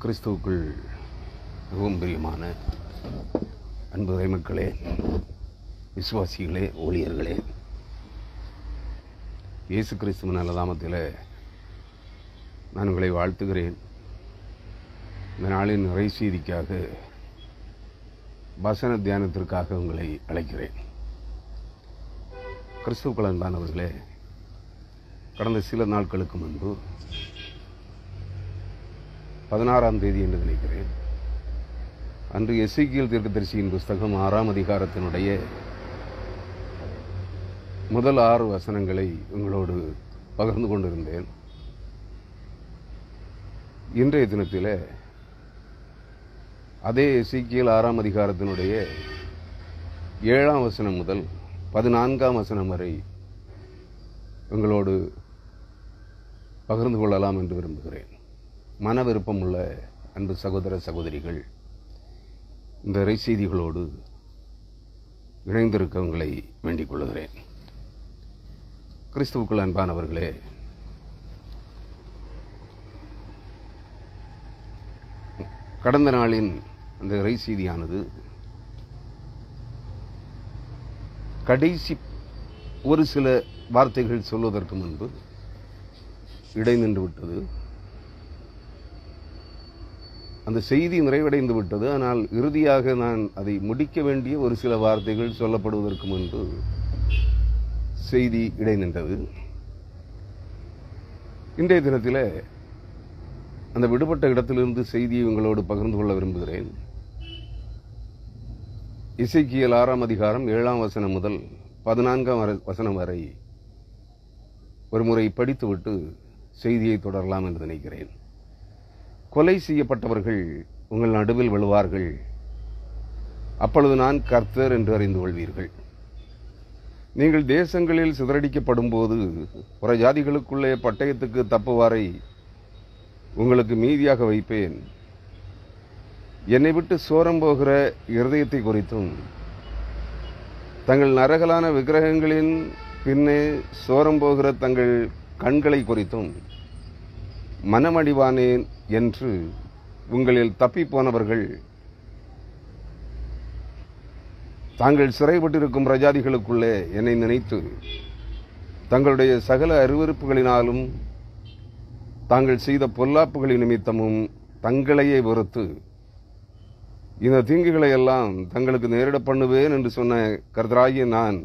கிறிஸ்துவுக்குள் மிகவும் பிரியமான அன்பு மக்களே, விசுவாசிகளே, ஊழியர்களே, இயேசு கிறிஸ்துவின் நல்ல நாமத்தில் நான் உங்களை வாழ்த்துகிறேன். இந்த நாளின் நிறைய செய்திக்காக, வசன தியானத்திற்காக உங்களை அழைக்கிறேன். கிறிஸ்துவுக்குள் அன்பானவர்களே, கடந்த சில நாட்களுக்கு முன்பு 16ஆம் தேதி என்று நினைக்கிறேன், அன்று எசேக்கியேல் தீர்க்கதரிசியின் புஸ்தகம் 6ஆம் அதிகாரத்தினுடைய முதல் 6 வசனங்களை உங்களோடு பகிர்ந்து கொண்டிருந்தேன். இன்றைய தினத்தில் அதே எசேக்கியேல் 6ஆம் அதிகாரத்தினுடைய 7ஆம் வசனம் முதல் 14ஆம் வசனம் வரை உங்களோடு பகிர்ந்து கொள்ளலாம் என்று விரும்புகிறேன். மன விருப்பமுள்ள அன்பு சகோதர சகோதரிகள், இந்த செய்திகளோடு இணைந்திருக்க உங்களை வேண்டிக் கொள்கிறேன். கிறிஸ்துவுக்குள் அன்பானவர்களே, கடந்த நாளின் அந்த செய்தியானது கடைசி ஒரு சில வார்த்தைகள் சொல்வதற்கு முன்பு இடைநின்று விட்டது. அந்த செய்தி நிறைவடைந்து விட்டது. ஆனால் இறுதியாக நான் அதை முடிக்க வேண்டிய ஒரு சில வார்த்தைகள் சொல்லப்படுவதற்கு முன்பு செய்தி இடைநின்றது. இன்றைய தினத்தில் அந்த விடுபட்ட இடத்திலிருந்து செய்தியை உங்களோடு பகிர்ந்து கொள்ள விரும்புகிறேன். எசேக்கியேல் 6ஆம் அதிகாரம் 7ஆம் வசனம் முதல் 14ஆம் வசனம் வரை ஒரு முறை படித்துவிட்டு செய்தியை தொடரலாம் என்று நினைக்கிறேன். கொலை செய்யப்பட்டவர்கள் உங்கள் நடுவில் விழுவார்கள், அப்பொழுது நான் கர்த்தர் என்று அறிந்து கொள்வீர்கள். நீங்கள் தேசங்களில் சிதறடிக்கப்படும் போது புற ஜாதிகளுக்குள்ளே பட்டயத்துக்கு தப்புவாரை உங்களுக்கு மீதியாக வைப்பேன். என்னை விட்டு சோரம் போகிற இருதயத்தை குறித்தும் தங்கள் நரகலான விக்கிரகங்களின் பின்னே சோரம் போகிற தங்கள் கண்களை குறித்தும் மனமடிவானேன் என்று உங்களில் தப்பி போனவர்கள் தாங்கள் சிறைப்பட்டிருக்கும் பிரஜாதிகளுக்குள்ளே என்னை நினைத்து தங்களுடைய சகல அருவருப்புகளினாலும் தாங்கள் செய்த பொல்லாப்புகளின் நிமித்தமும் தங்களையே வெறுத்து இந்த தீங்குகளை எல்லாம் தங்களுக்கு நேரிட பண்ணுவேன் என்று சொன்ன கர்த்தராகிய நான்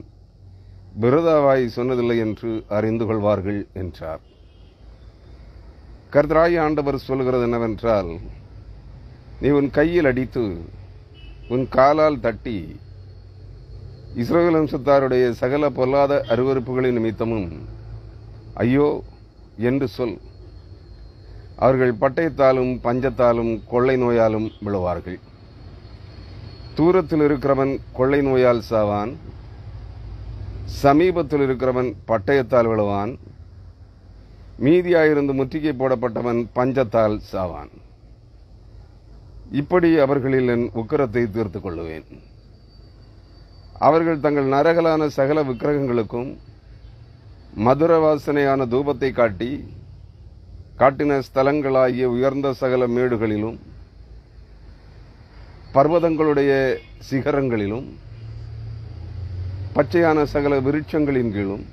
விரோதமாய் சொன்னதில்லை என்று அறிந்து கொள்வார்கள் என்றார். கர்த்தராகிய ஆண்டவர் சொல்கிறது என்னவென்றால், நீ உன் கையில் அடித்து உன் காலால் தட்டி இஸ்ரவேல் வம்சத்தாருடைய சகல பொல்லாத அருவருப்புகளின் நிமித்தமும் ஐயோ என்று சொல். அவர்கள் பட்டயத்தாலும் பஞ்சத்தாலும் கொள்ளை நோயாலும் விழுவார்கள். தூரத்தில் இருக்கிறவன் கொள்ளை நோயால் சாவான், சமீபத்தில் இருக்கிறவன் பட்டயத்தால் விழுவான், மீதியாயிருந்து முற்றுகை போடப்பட்டவன் பஞ்சத்தால் சாவான். இப்படி அவர்களில் என் உக்கிரத்தை தீர்த்து கொள்ளுவேன். அவர்கள் தங்கள் நரகலான சகல விக்கிரகங்களுக்கும் மதுர வாசனையான தூபத்தை காட்டின ஸ்தலங்களாகிய உயர்ந்த சகல மேடுகளிலும் பர்வதங்களுடைய சிகரங்களிலும் பச்சையான சகல விருட்சங்களின் கீழும்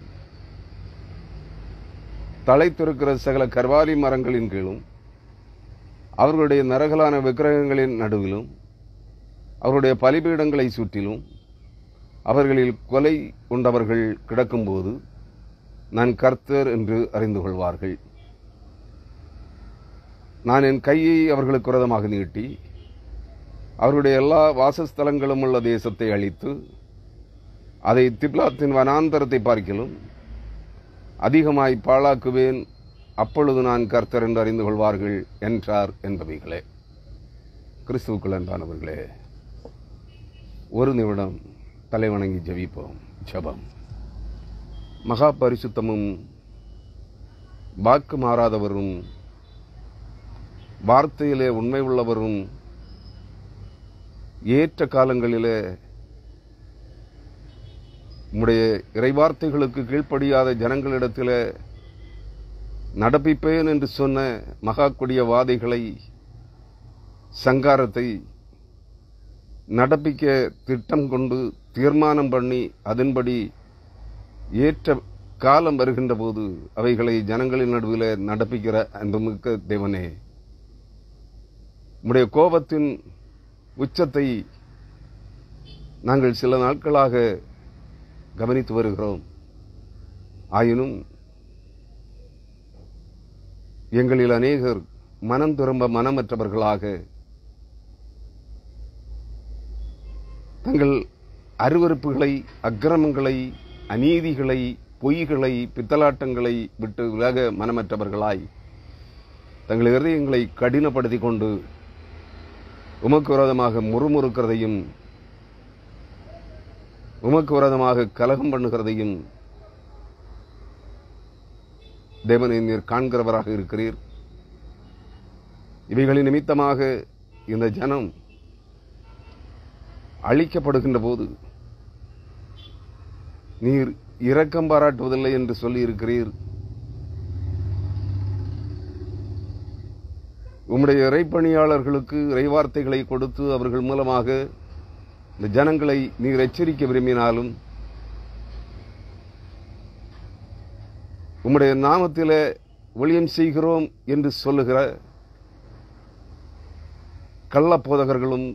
தழைத்திருக்கிற சகல கர்வாலி மரங்களின் கீழும் அவர்களுடைய நரகலான விக்கிரகங்களின் நடுவிலும் அவருடைய பலிபீடங்களை சுற்றிலும் அவர்களில் கொலை உண்டவர்கள் கிடக்கும்போது நான் கர்த்தர் என்று அறிந்து கொள்வார்கள். நான் என் கையை அவர்களுக்கு விரோதமாக நீட்டி அவருடைய எல்லா வாசஸ்தலங்களும் உள்ள தேசத்தை அழித்து அதை திப்லாத்தின் வனாந்தரத்தை பார்க்கிலும் அதிகமாய் பாழாக்குவேன். அப்பொழுது நான் கர்த்தர் என்று அறிந்து கொள்வார்கள் என்றார் என்பவைகளே. கிறிஸ்துவுக்குள் அன்பானவர்களே, ஒரு நிமிடம் தலைவணங்கி ஜெபிப்போம். ஜெபம். மகா பரிசுத்தமும் வாக்கு மாறாதவரும் வார்த்தையிலே உண்மை உள்ளவரும் ஏற்ற காலங்களிலே உம்முடைய இறைவார்த்தைகளுக்கு கீழ்ப்படியாத ஜனங்களிடத்தில் நடப்பிப்பேன் என்று சொன்ன மகா கொடிய வாதைகளை சங்காரத்தை நடப்பிக்க திட்டம் கொண்டு தீர்மானம் பண்ணி அதன்படி ஏற்ற காலம் வருகின்ற போது அவைகளை ஜனங்களின் நடுவில் நடப்பிக்கிற அன்புமிக்க தேவனே, உம்முடைய கோபத்தின் உச்சத்தை நாங்கள் சில நாட்களாக கவனித்து வருகிறோம். ஆயினும் எங்களில் அநேகர் மனம் திரும்ப மனமற்றவர்களாக தங்கள் அருவருப்புகளை, அக்கிரமங்களை, அநீதிகளை, பொய்களை, பித்தலாட்டங்களை விட்டு விலக மனமற்றவர்களாய் தங்கள் இதயங்களை கடினப்படுத்திக் கொண்டு உமக்கு விரோதமாக முறுமுறுக்கிறதையும் உமக்கு விரோதமாக கலகம் பண்ணுகிறதையும் தேவனை நீர் காண்கிறவராக இருக்கிறீர். இவைகளின் நிமித்தமாக இந்த ஜனம் அழிக்கப்படுகின்ற போது நீர் இரக்கம் பாராட்டுவதில்லை என்று சொல்லி இருக்கிறீர். உம்முடைய இறைப்பணியாளர்களுக்கு இறைவார்த்தைகளை கொடுத்து அவர்கள் மூலமாக இந்த ஜனங்களை நீர் எச்சரிக்க விரும்பினாலும் உம்முடைய நாமத்திலே ஊழியம் செய்கிறோம் என்று சொல்லுகிற கள்ள போதகர்களும்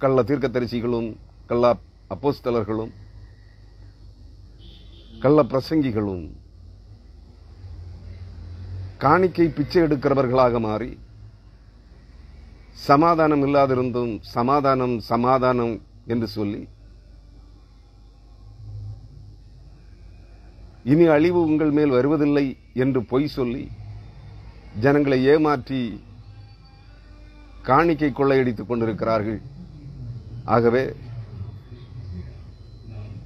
கள்ள தீர்க்கதரிசிகளும் கள்ள அப்போஸ்தலர்களும் கள்ள பிரசங்கிகளும் காணிக்கை பிச்சை எடுக்கிறவர்களாக மாறி சமாதானம் இல்லாதிருந்தும் சமாதானம் சமாதானம் என்று சொல்லி இனி அழிவு உங்கள் மேல் வருவதில்லை என்று பொய் சொல்லி ஜனங்களை ஏமாற்றி காணிக்கை கொள்ளையடித்துக் கொண்டிருக்கிறார்கள். ஆகவே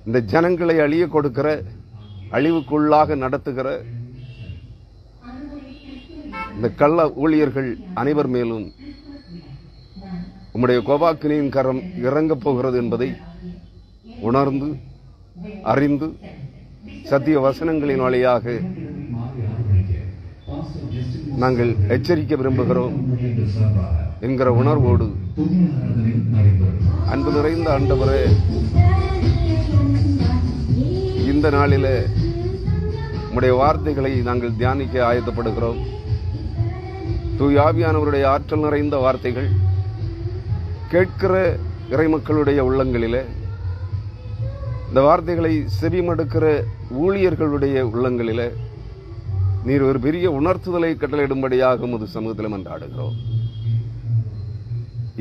இந்த ஜனங்களை அழிய கொடுக்கிற, அழிவுக்குள்ளாக நடத்துகிற இந்த கள்ள ஊழியர்கள் அனைவர் மேலும் உம்முடைய கோபாக்கினியின் கரம் இறங்கப் போகிறது என்பதை உணர்ந்து அறிந்து சத்திய வசனங்களின் வழியாக நாங்கள் எச்சரிக்க விரும்புகிறோம் என்கிற உணர்வோடு, அன்பு நிறைந்த ஆண்டவரே, இந்த நாளிலே உம்முடைய வார்த்தைகளை நாங்கள் தியானிக்க ஆயத்தப்படுகிறோம். தூய ஆவியானவருடைய ஆற்றல் நிறைந்த வார்த்தைகள் கேட்கிற இறைமக்களுடைய உள்ளங்களிலே, இந்த வார்த்தைகளை செவிமடுக்கிற ஊழியர்களுடைய உள்ளங்களிலே நீர் ஒரு பெரிய உணர்த்துதலை கட்டளையிடும்படியாக உமது சமூகத்தில் மன்றாடுகிறோம்.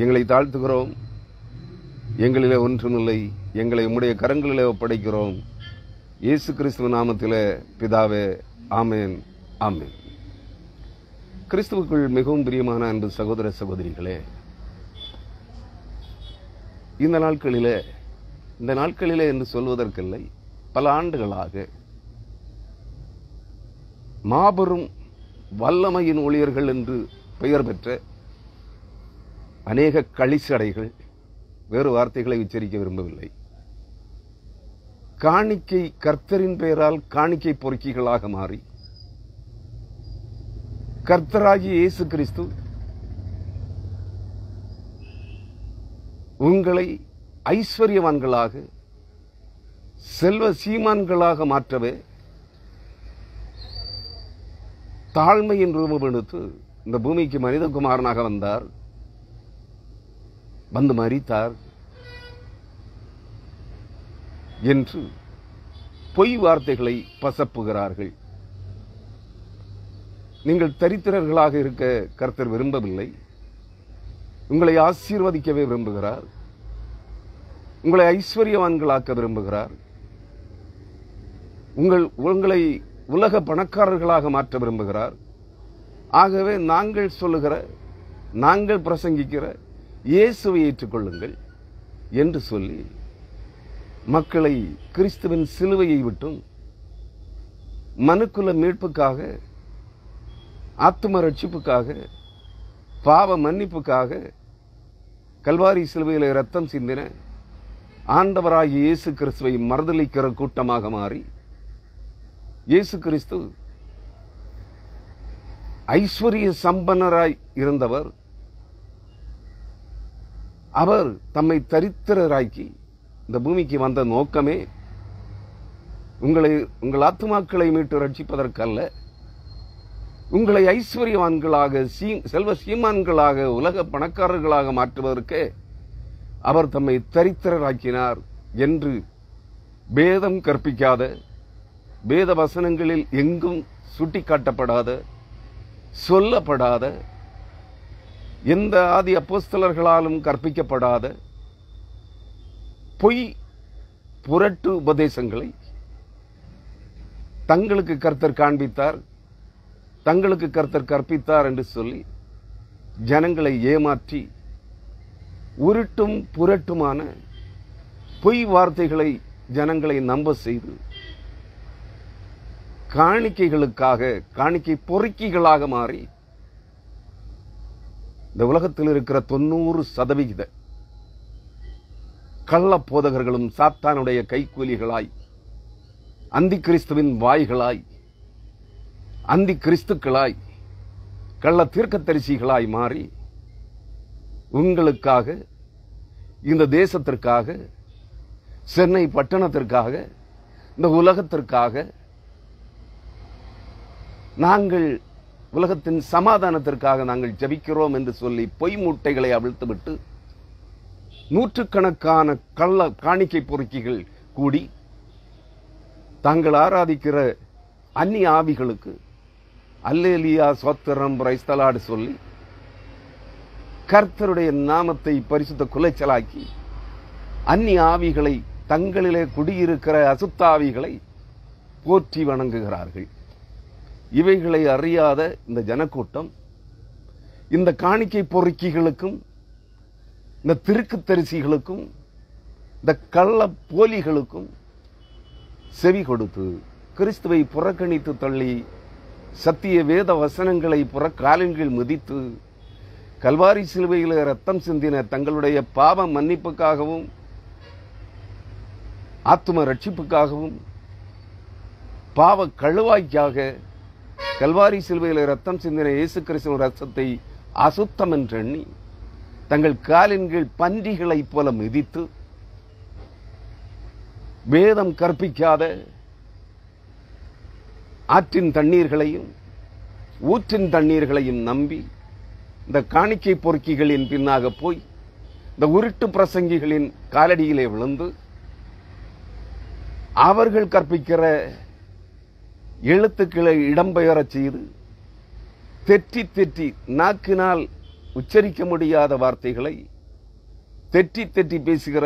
எங்களை தாழ்த்துகிறோம். எங்களிலே ஒன்றுமில்லை, எங்களை உம்முடைய கரங்களிலே ஒப்படைக்கிறோம். இயேசு கிறிஸ்துவ நாமத்திலே பிதாவே, ஆமேன், ஆமேன். கிறிஸ்துவுக்குள் மிகவும் பிரியமான அன்பு சகோதர சகோதரிகளே, இந்த நாட்களிலே என்று சொல்வதற்கில்லை, பல ஆண்டுகளாக மாபெரும் வல்லமையின் ஊழியர்கள் என்று பெயர் பெற்ற அநேக களிசடைகள், வேறு வார்த்தைகளை உச்சரிக்க விரும்பவில்லை, காணிக்கை கர்த்தரின் பெயரால் காணிக்கை பொறுக்கிகளாக மாறி கர்த்தராகிய இயேசு கிறிஸ்து உங்களை ஐஸ்வர்யவான்களாக, செல்வ சீமான்களாக மாற்றவே தாழ்மையின் ரூபம் எடுத்து இந்த பூமிக்கு மனிதகுமாரனாக வந்தார், வந்து மரித்தார் என்று பொய் வார்த்தைகளை பசப்புகிறார்கள். நீங்கள் தரித்திரர்களாக இருக்க கர்த்தர் விரும்பவில்லை, உங்களை ஆசீர்வதிக்கவே விரும்புகிறார், உங்களை ஐஸ்வர்யவான்களாக்க விரும்புகிறார், உங்களை உலக பணக்காரர்களாக மாற்ற விரும்புகிறார். ஆகவே நாங்கள் சொல்லுகிற, நாங்கள் பிரசங்கிக்கிற இயேசுவை ஏற்றுக்கொள்ளுங்கள் என்று சொல்லி மக்களை கிறிஸ்துவின் சிலுவையை விட்டும் மனுக்குல மீட்புக்காக, ஆத்தும ரட்சிப்புக்காக, பாவ மன்னிப்புக்காக கல்வாரி சிலுவையில் ரத்தம் சிந்தின ஆண்டவராகிய இயேசு கிறிஸ்துவை மறுதலிக்கிற கூட்டமாக மாறி, இயேசு கிறிஸ்து ஐஸ்வர்ய சம்பன்னராய் இருந்தவர் அவர் தம்மை தரித்திரராக்கி இந்த பூமிக்கு வந்த நோக்கமே உங்கள் ஆத்துமாக்களை மீட்டு ரட்சிப்பதற்கல்ல, உங்களை ஐஸ்வர்யவான்களாக செல்வ சீமான்களாக உலக பணக்காரர்களாக மாற்றுவதற்கே அவர் தம்மை தரித்திரராக்கினார் என்று பேதம் கற்பிக்காத, வேத வசனங்களில் எங்கும் சுட்டிக்காட்டப்படாத, சொல்லப்படாத, எந்த ஆதி அப்போஸ்தலர்களாலும் கற்பிக்கப்படாத பொய் புரட்டு உபதேசங்களை தங்களுக்கு கர்த்தர் காண்பித்தார், தங்களுக்கு கர்த்தர் கற்பித்தார் என்று சொல்லி ஜனங்களை ஏமாற்றி உருட்டும் புரட்டுமான பொய் வார்த்தைகளை ஜனங்களை நம்ப செய்து காணிக்கைகளுக்காக காணிக்கை பொறுக்கிகளாக மாறி இந்த உலகத்தில் இருக்கிற 90% கள்ள போதகர்களும் சாத்தானுடைய கைக்கூலிகளாய், அந்தி கிறிஸ்துவின் வாய்களாய், அந்தி கிறிஸ்துக்களாய், கள்ள தீர்க்கதரிசிகளாய் மாறி உங்களுக்காக, இந்த தேசத்திற்காக, சென்னை பட்டணத்திற்காக, இந்த உலகத்திற்காக, நாங்கள் உலகத்தின் சமாதானத்திற்காக நாங்கள் ஜெபிக்கிறோம் என்று சொல்லி பொய் மூட்டைகளை அவிழ்த்துவிட்டு நூற்றுக்கணக்கான கள்ள காணிக்கை பொறுக்கிகள் கூடி தாங்கள் ஆராதிக்கிற அந்நிய ஆவிகளுக்கு அல்லேலியா சோத்திரம் பிரைஸ்தலாடு சொல்லி கர்த்தருடைய நாமத்தை பரிசுத்த குலைச்சலாக்கி அந்நிய ஆவிகளை, தங்களிலே குடியிருக்கிற அசுத்த ஆவிகளை போற்றி வணங்குகிறார்கள். இவைகளை அறியாத இந்த ஜனக்கூட்டம் இந்த காணிக்கை பொறுக்கிகளுக்கும், இந்த திருக்குத்தரிசிகளுக்கும், இந்த கள்ள போலிகளுக்கும் செவி கொடுத்து கிறிஸ்துவை புறக்கணித்து தள்ளி சத்திய வேத வசனங்களை புறக்காலின்கள் மிதித்து கல்வாரி சிலுவையில் ரத்தம் சிந்தின தங்களுடைய பாவ மன்னிப்புக்காகவும் ஆத்தும ரட்சிப்புக்காகவும் பாவ கழுவாய்க்காக கல்வாரி சிலுவையில் ரத்தம் சிந்தின இயேசு கிறிஸ்துவின் ரத்தத்தை அசுத்தம் என்று எண்ணி தங்கள் காலின்கள் பன்றிகளைப் போல மிதித்து வேதம் கற்பிக்காத ஆற்றின் தண்ணீர்களையும் ஊற்றின் தண்ணீர்களையும் நம்பி இந்த காணிக்கை பொறுக்கிகளின் பின்னாக போய் இந்த உருட்டு பிரசங்கிகளின் காலடியிலே விழுந்து அவர்கள் கற்பிக்கிற எழுத்துக்களை இடம்பெயரச் செய்து தெற்றி தெற்றி நாக்கினால் உச்சரிக்க முடியாத வார்த்தைகளை தெற்றி தெற்றி பேசுகிற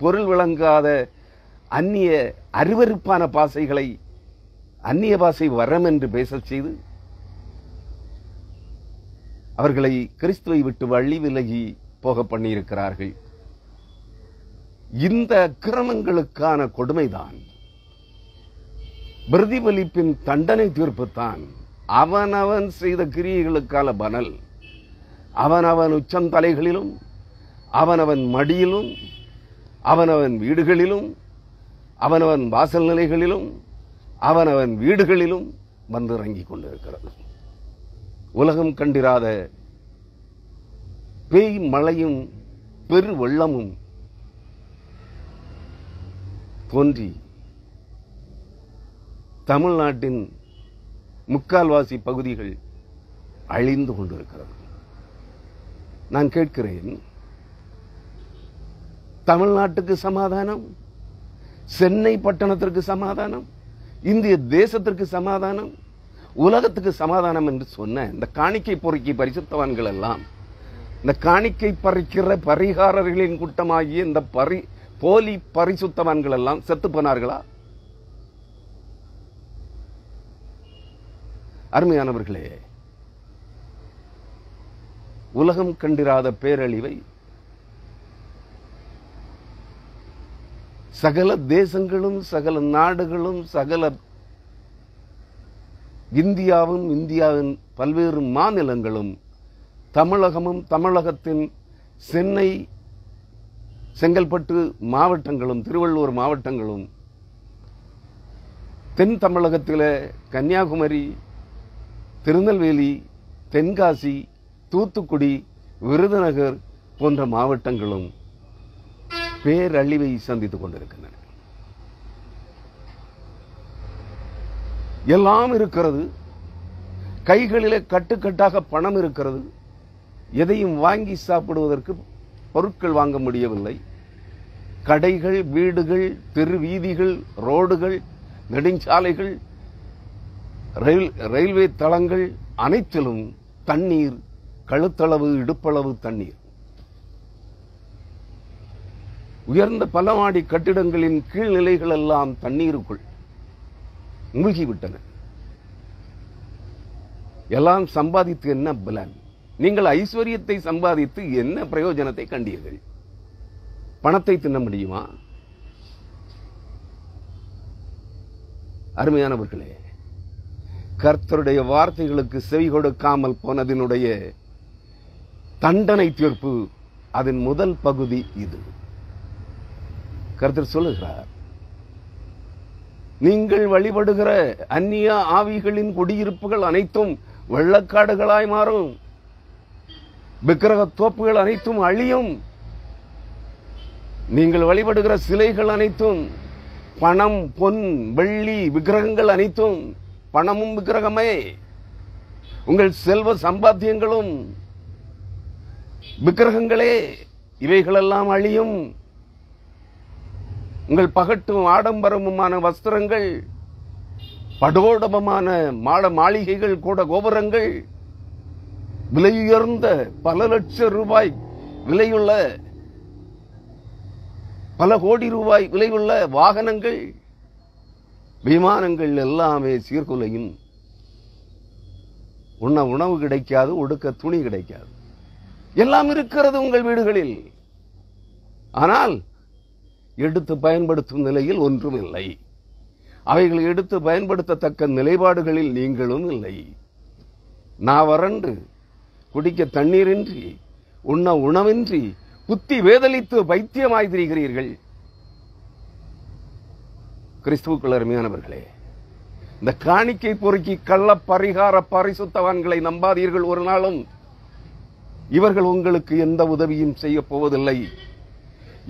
பொருள் விளங்காத அந்நிய அருவருப்பான பாசைகளை அந்நிய பாசை வரம் என்று பேசச் செய்து அவர்களை கிறிஸ்துவை விட்டு வழி விலகி போக பண்ணியிருக்கிறார்கள். இந்த அக்கிரமங்களுக்கான கொடுமைதான், பிரதிபலிப்பின் தண்டனை தீர்ப்புத்தான் அவனவன் செய்த கிரியைகளுக்கான பலன். அவனவன் உச்சந்தலைகளிலும், அவனவன் மடியிலும், அவனவன் வீடுகளிலும், அவனவன் வாசல் நிலைகளிலும், அவனவன் வீடுகளிலும் வந்து இறங்கிக் கொண்டிருக்கிறது. உலகம் கண்டிராத பேய் மழையும் பெரு வெள்ளமும் தோன்றி தமிழ்நாட்டின் முக்கால்வாசி பகுதிகள் அழிந்து கொண்டிருக்கிறது. நான் கேட்கிறேன், தமிழ்நாட்டுக்கு சமாதானம், சென்னை பட்டணத்திற்கு சமாதானம், இந்திய தேசத்திற்கு சமாதானம், உலகத்துக்கு சமாதானம் என்று சொன்ன இந்த காணிக்கை பொறுக்கி பரிசுத்தவான்கள் எல்லாம், இந்த காணிக்கை பறிக்கிற பரிகாரர்களின் கூட்டமாகிய இந்த போலி பரிசுத்தவான்கள் எல்லாம் செத்து போனார்களா? அருமையானவர்களே, உலகம் கண்டிராத பேரழிவை சகல தேசங்களும், சகல நாடுகளும், சகல இந்தியாவும், இந்தியாவின் பல்வேறு மாநிலங்களும், தமிழகமும், தமிழகத்தின் சென்னை, செங்கல்பட்டு மாவட்டங்களும், திருவள்ளூர் மாவட்டங்களும், தென் தமிழகத்தில் கன்னியாகுமரி, திருநெல்வேலி, தென்காசி, தூத்துக்குடி, விருதுநகர் போன்ற மாவட்டங்களும் பேரழிவை சந்தித்துக் கொண்டிருக்கின்றன. எல்லாம் இருக்கிறது, கைகளிலே கட்டுக்கட்டாக பணம் இருக்கிறது, எதையும் வாங்கி சாப்பிடுவதற்கு பொருட்கள் வாங்க முடியவில்லை. கடைகள், வீடுகள், தெரு வீதிகள், ரோடுகள், நெடுஞ்சாலைகள், ரயில்வே தளங்கள் அனைத்திலும் தண்ணீர், கழுத்தளவு இடுப்பளவு தண்ணீர். உயர்ந்த பல மாடி கட்டிடங்களின் கீழ்நிலைகள் எல்லாம் தண்ணீருக்குள் மூழ்கிவிட்டன. எல்லாம் சம்பாதித்து என்ன பலன்? நீங்கள் ஐஸ்வர்யத்தை சம்பாதித்து என்ன பிரயோஜனத்தை கண்டீர்கள்? பணத்தை தின்ன முடியுமா? அருமையானவர்களே, கர்த்தருடைய வார்த்தைகளுக்கு செவி கொடுக்காமல் போனதினுடைய தண்டனை தீர்ப்பு, அதன் முதல் பகுதி இது. கர்த்தர் சொல்லுகிறார், நீங்கள் வழிபடுகிற அந்நிய ஆவிகளின் குடியிருப்புகள் அனைத்தும் வெள்ளக்காடுகளாய் மாறும், விக்கிரக தோப்புகள் அனைத்தும் அழியும், நீங்கள் வழிபடுகிற சிலைகள் அனைத்தும், பணம், பொன், வெள்ளி, விக்கிரகங்கள் அனைத்தும், பணமும் விக்கிரகமே, உங்கள் செல்வ சம்பாத்தியங்களும் விக்கிரகங்களே, இவைகளெல்லாம் அழியும். உங்கள் பகட்டும் ஆடம்பரமுமான வஸ்திரங்கள், படோடபமான மாளிகைகள், கூட கோபுரங்கள், விலையுயர்ந்த பல லட்சம் ரூபாய் விலையுள்ள, பல கோடி ரூபாய் விலையுள்ள வாகனங்கள், விமானங்கள் எல்லாமே சீர்குலையும். உண்ண உணவு கிடைக்காது, உடுக்க துணி கிடைக்காது. எல்லாம் இருக்கிறது உங்கள் வீடுகளில், ஆனால் எடுத்து பயன்படுத்தும் நிலையில் ஒன்றும் இல்லை. அவைகளை எடுத்து பயன்படுத்தத்தக்க நிலைப்பாடுகளில் நீங்களும் இல்லை. நான் வறண்டு, குடிக்க தண்ணீரின்றி, உண்ண உணவின்றி, புத்தி வேதலித்து பைத்தியமாய் திரிகிறீர்கள். கிறிஸ்துவுக்குள் அருமையானவர்களே, இந்த காணிக்கை பொறுக்கி கள்ள பரிகார பரிசுத்தவான்களை நம்பாதீர்கள். ஒரு நாளும் இவர்கள் உங்களுக்கு எந்த உதவியும் செய்ய போவதில்லை.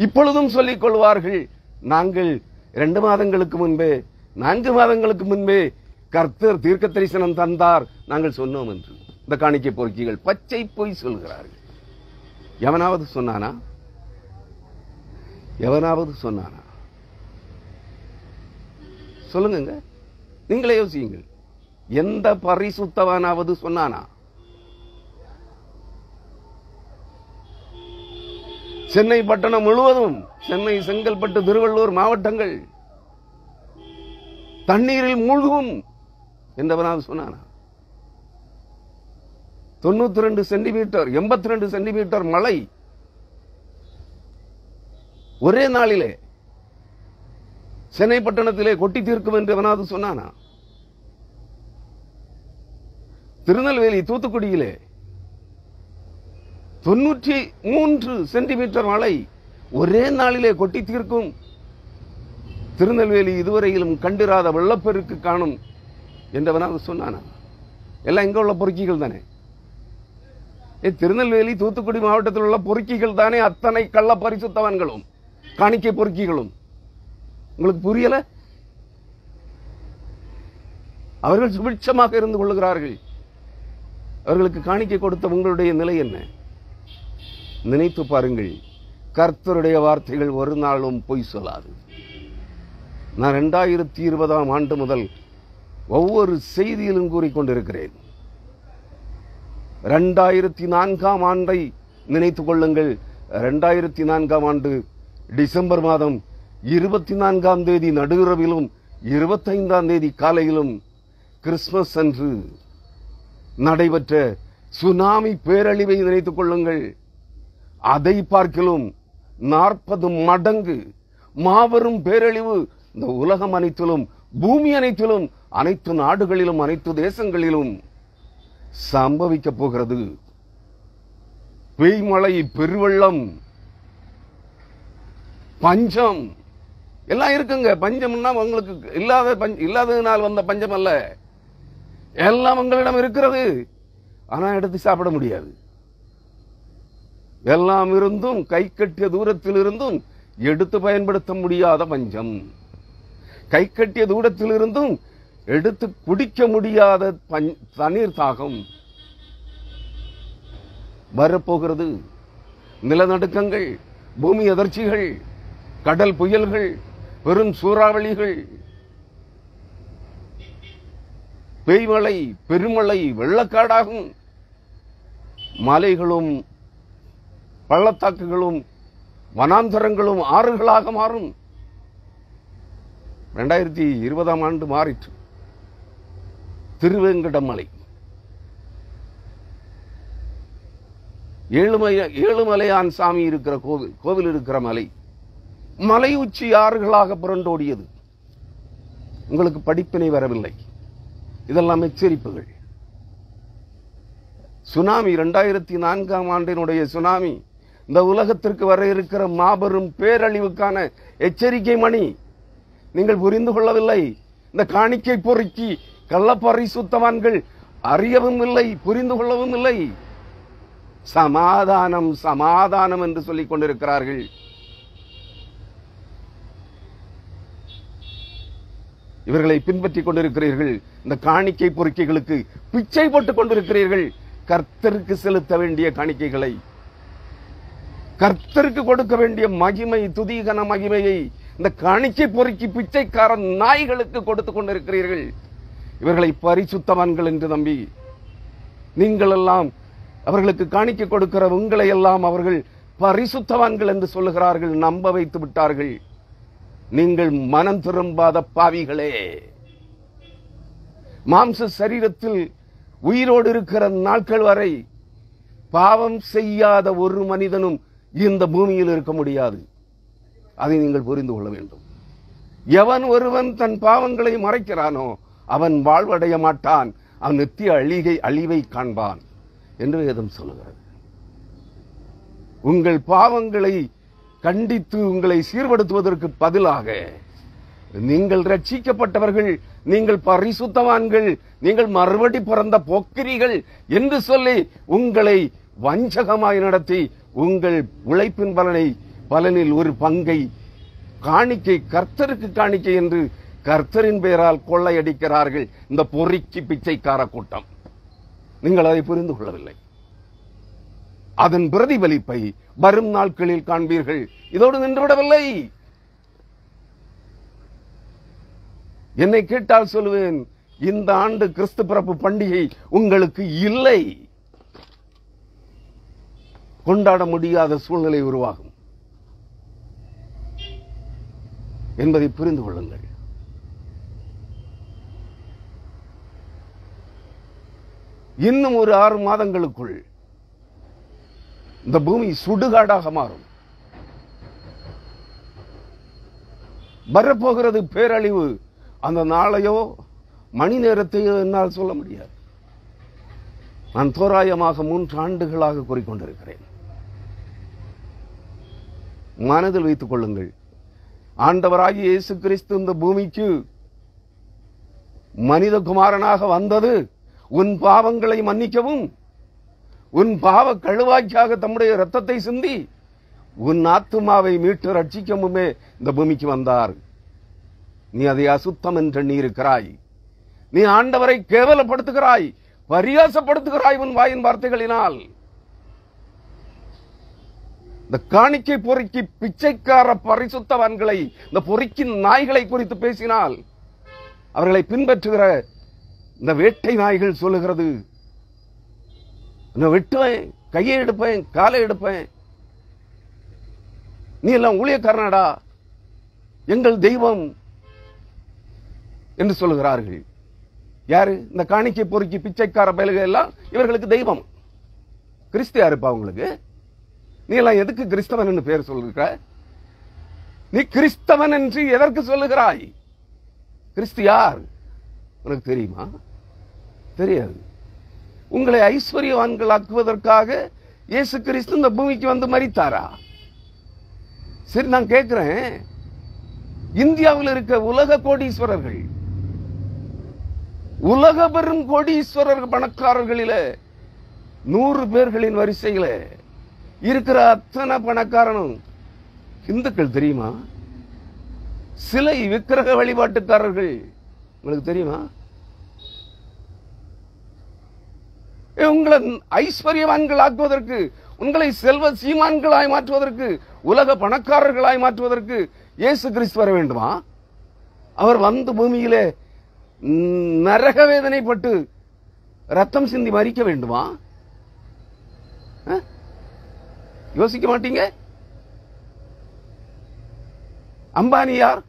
இப்பொழுதும் சொல்லிக் கொள்வார்கள், நாங்கள் 2 மாதங்களுக்கு முன்பே, 4 மாதங்களுக்கு முன்பே கர்த்தர் தீர்க்க தரிசனம் தந்தார், நாங்கள் சொன்னோம் என்று. இந்த காணிக்கை பொறுக்கிகள் பச்சை பொய் சொல்கிறார்கள். எவனாவது சொன்னானா? எவனாவது சொன்னானா? சொல்லுங்க, நீங்களே யோசியுங்கள். எந்த பரிசுத்தவானாவது சொன்னானா? சென்னை பட்டணம் முழுவதும், சென்னை, செங்கல்பட்டு, திருவள்ளூர் மாவட்டங்கள் தண்ணீரில் மூழ்கும் என்றவனாவது சொன்னானா? 92 சென்டிமீட்டர், 82 சென்டிமீட்டர் மழை ஒரே நாளிலே சென்னை பட்டணத்திலே கொட்டி தீர்க்கும் என்று எவனாவது சொன்னானா? திருநெல்வேலி, தூத்துக்குடியிலே 93 சென்டிமீட்டர் மழை ஒரே நாளிலே கொட்டி தீர்க்கும். திருநெல்வேலி இதுவரையிலும் கண்டிராத வெள்ளப்பெருக்கு காணும் என்றவனாவது சொன்னானா? எல்லாம் இங்க உள்ள பொறுக்கிகள் தானே. திருநெல்வேலி, தூத்துக்குடி மாவட்டத்தில் உள்ள பொறுக்கிகள் தானே அத்தனை கள்ள பரிசுத்தவான்களும் காணிக்கை பொறுக்கிகளும். உங்களுக்கு புரியல? அவர்கள் சுபிட்சமாக இருந்து கொள்ளுகிறார்கள். அவர்களுக்கு காணிக்கை கொடுத்த உங்களுடைய நிலை என்ன? நினைத்து பாருங்கள். கர்த்தருடைய வார்த்தைகள் ஒரு நாளும் பொய் சொல்லாது. நான் 2020ஆம் ஆண்டு முதல் ஒவ்வொரு செய்தியிலும் கூறிக்கொண்டிருக்கிறேன். 2004ஆம் ஆண்டை நினைத்துக் கொள்ளுங்கள். 2004ஆம் ஆண்டு டிசம்பர் மாதம் 24ஆம் தேதி நடுஇரவிலும் 25ஆம் தேதி காலையிலும் கிறிஸ்துமஸ் அன்று நடைபெற்ற சுனாமி பேரழிவை நினைத்துக் கொள்ளுங்கள். அதை பார்க்கிலும் 40 மடங்கு மாபெரும் பேரழிவு இந்த உலகம் அனைத்திலும், பூமி அனைத்திலும், அனைத்து நாடுகளிலும், அனைத்து தேசங்களிலும் சம்பவிக்க போகிறது. பெய்மழை, பெருவெள்ளம், பஞ்சம் எல்லாம் இருக்குங்க. பஞ்சம்னா உங்களுக்கு இல்லாததுனால் வந்த பஞ்சம் அல்ல, எல்லாம் உங்களிடம் இருக்கிறது. ஆனா எடுத்து சாப்பிட முடியாது. எல்லாம் இருந்தும் கை கட்டிய தூரத்தில் இருந்தும் எடுத்து பயன்படுத்த முடியாத பஞ்சம், கை கட்டிய தூரத்தில் இருந்தும் எடுத்து குடிக்க முடியாத தண்ணீர் தாகம் வரப்போகிறது. நிலநடுக்கங்கள், பூமி அதிர்ச்சிகள், கடல் புயல்கள், பெரும் சூறாவளிகள், பெய்மழை, பெருமழை, வெள்ளக்காடாகும். மலைகளும் பள்ளத்தாக்குகளும் வனாந்தரங்களும் ஆறுகளாக மாறும். 2020 மாறிற்று. திருவேங்கடமலை, ஏழுமலையான் சாமி இருக்கிற கோவில் இருக்கிற மலை, மலை உச்சி ஆறுகளாக புரண்டோடியது. உங்களுக்கு படிப்பினை வரவில்லை. இதெல்லாம் எச்சரிப்புகள். சுனாமி, 2004 சுனாமி இந்த உலகத்திற்கு வர இருக்கிற மாபெரும் பேரழிவுக்கான எச்சரிக்கை மணி. நீங்கள் புரிந்து கொள்ளவில்லை. இந்த காணிக்கை பொறுக்கி கள்ளப்பரிசுத்தவான்கள் அறியவும் இல்லை, புரிந்து கொள்ளவும் இல்லை. சமாதானம் சமாதானம் என்று சொல்லிக் கொண்டிருக்கிறார்கள். இவர்களை பின்பற்றிக் கொண்டிருக்கிறீர்கள். இந்த காணிக்கை பொறுக்கைகளுக்கு பிச்சை போட்டுக் கொண்டிருக்கிறீர்கள். கர்த்தருக்கு செலுத்த வேண்டிய காணிக்கைகளை, கர்த்தருக்கு கொடுக்க வேண்டிய மகிமை, துதிகன மகிமையை இந்த காணிக்கை பொறுக்கி பிச்சைக்கார நாய்களுக்கு கொடுத்துக் கொண்டிருக்கிறீர்கள். இவர்களை பரிசுத்தவான்கள் என்று நம்பி நீங்கள் எல்லாம் அவர்களுக்கு காணிக்கை கொடுக்கிற உங்களை எல்லாம் அவர்கள் பரிசுத்தவான்கள் என்று சொல்லுகிறார்கள். நம்ப வைத்து விட்டார்கள். நீங்கள் மனம் திரும்பாத பாவிகளே. மாம்ச சரீரத்தில் உயிரோடு இருக்கிற நாட்கள் வரை பாவம் செய்யாத ஒரு மனிதனும் இந்த பூமியில் இருக்க முடியாது. அதை நீங்கள் புரிந்து கொள்ள வேண்டும். எவன் ஒருவன் தன் பாவங்களை மறைக்கிறானோ அவன் வாழ்வடைய மாட்டான், அவன் நித்திய அழிவை காண்பான் என்று வேதம் சொல்லுகிறது. உங்கள் பாவங்களை கண்டித்து உங்களை சீர்படுத்துவதற்கு பதிலாக நீங்கள் ரட்சிக்கப்பட்டவர்கள், நீங்கள் பரிசுத்தவான்கள், நீங்கள் மறுபடி பிறந்த போக்கிரிகள் என்று சொல்லி உங்களை வஞ்சகமாய் நடத்தி உங்கள் உழைப்பின் பலனில் ஒரு பங்கை காணிக்கை, கர்த்தருக்கு காணிக்கை என்று கர்த்தரின் பெயரால் கொள்ளையடிக்கிறார்கள் இந்த பொறுக்கி பிச்சைக்கார கூட்டம். நீங்கள் அதை புரிந்து கொள்ளவில்லை. அதன் பிரதிபலிப்பை வரும் நாட்களில் காண்பீர்கள். இதோடு நின்றுவிடவில்லை. என்னை கேட்டால் சொல்லுவேன், இந்த ஆண்டு கிறிஸ்து பிறப்பு பண்டிகை உங்களுக்கு இல்லை. கொண்டாட முடியாத சூழ்நிலை உருவாகும் என்பதை புரிந்து கொள்ளுங்கள். இன்னும் ஒரு 6 மாதங்களுக்குள் இந்த பூமி சுடுகாடாக மாறும். வரப்போகிறது பேரழிவு. அந்த நாளையோ மணி நேரத்தையோ என்னால் சொல்ல முடியாது. நான் தோராயமாக 3 ஆண்டுகளாக கூறிக்கொண்டிருக்கிறேன். மனதில் வைத்துக் கொள்ளுங்கள். ஆண்டவராகிய இயேசு கிறிஸ்து இந்த பூமிக்கு மனித குமாரனாக வந்தது உன் பாவங்களை மன்னிக்கவும், உன் பாவ கழுவாய்க்காக தம்முடைய இரத்தத்தை சிந்தி உன் ஆத்துமாவை மீட்டு ரட்சிக்கவுமே இந்த பூமிக்கு வந்தார். நீ அதை அசுத்தம் என்று எண்ணியிருக்கிறாய். நீ ஆண்டவரை கேவலப்படுத்துகிறாய், பரியாசப்படுத்துகிறாய் உன் வாயின் வார்த்தைகளினால். இந்த காணிக்கை பொறுக்கி பிச்சைக்கார பரிசுத்தவான்களை, இந்த பொறுக்கின் நாய்களை குறித்து பேசினால் அவர்களை பின்பற்றுகிற இந்த வேட்டை நாய்கள் சொல்லுகிறது, நான் வெட்டுவேன், கையை எடுப்பேன், காலை எடுப்பேன், நீ எல்லாம் ஊழியக்காரனடா, எங்கள் தெய்வம் என்று சொல்லுகிறார்கள். யாரு? இந்த காணிக்கை பொறுக்கி பிச்சைக்கார பயல்கள் எல்லாம் இவர்களுக்கு தெய்வம். கிறிஸ்து யாருப்பா உங்களுக்கு? நீ எல்லாம் எதுக்கு கிறிஸ்தவன் என்று பெயர் சொல்லுகிற? நீ கிறிஸ்தவன் என்று எதற்கு சொல்லுகிறாய்? கிறிஸ்து யார் உனக்கு தெரியுமா? தெரியாது. உங்களை ஐஸ்வர்யவான்கள் ஆக்குவதற்காக இயேசு கிறிஸ்து இந்த பூமிக்கு வந்து மரித்தாரா? சரி, நான் கேட்கிறேன், இந்தியாவில் இருக்க உலக கோடீஸ்வரர்கள், உலக பெரும் கோடீஸ்வரர்கள், பணக்காரர்களில 100 பேர்களின் வரிசையில இருக்கிற அத்தனை பணக்காரனும் இந்துக்கள் தெரியுமா? சிலை விக்கிரக வழிபாட்டுக்காரர்கள் உங்களுக்கு தெரியுமா? உங்களை ஐஸ்வர்யவான்கள் ஆக்குவதற்கு, உங்களை செல்வ சீமான்களாய் மாற்றுவதற்கு, உலக பணக்காரர்களாய் மாற்றுவதற்கு இயேசு கிறிஸ்து வர வேண்டுமா? அவர் வந்து பூமியிலே நரக வேதனைப்பட்டு ரத்தம் சிந்தி மரிக்க வேண்டுமா? யோசிக்க மாட்டீங்க? அம்பானி யார்?